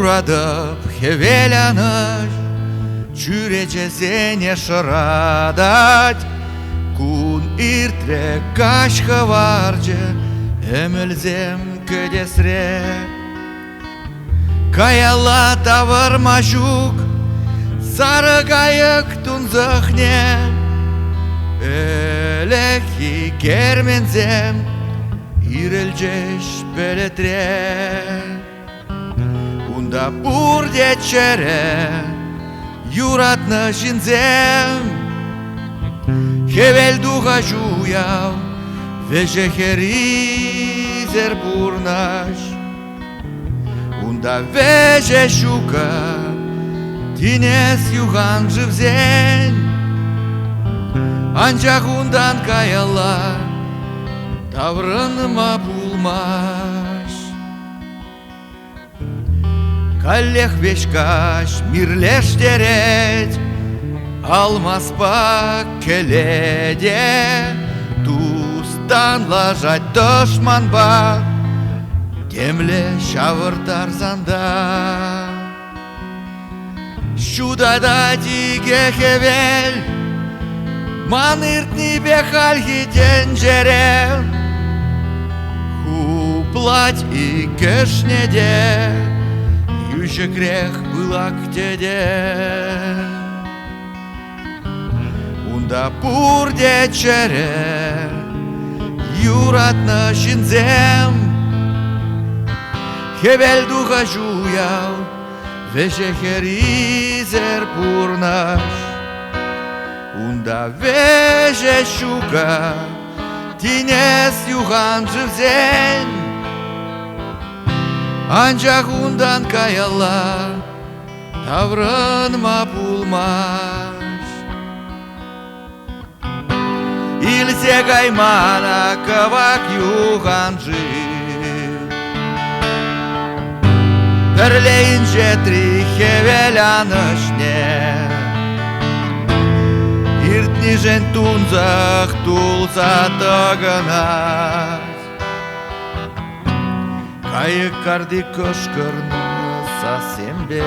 Юрадып хевеляныш, чүречесене шырадать. Кун иртрек кашка варчы, өмілзем көдесре. Каяла тавырма жук, сары кайык тунзықне. Элеки кермензем, ирілжеш белетре. Унда бурде чере, юратны жинзем. Хевел духа жуяв, вежехеризер бурнаш. Унда веже шука, тинес юхан живзен. Анчак ундан каяла, таврыныма пулмаш. Каллех вешкаш мирлештерет, алмаспа келеде. Тустан лажать дошманба, темле шавыртар занда. Шудада тиге хевел, маныртни бехальги тенжере. Хуплать и кешнеде, юже грех была ктеде. Унда бурде чере, юратны жинзем. Хевел духа жуяв, вежехеризер бурнаш. Унда веже шука, тинес юхан живзен. Анчак ундан каяла, таврынма пулмаш. Илсе каймана кавак юхан жив. Бірлейін жетри хевелянышне. Иртни жен тунзақ тулса тығынас. Кайык карды көшкірні сасембе.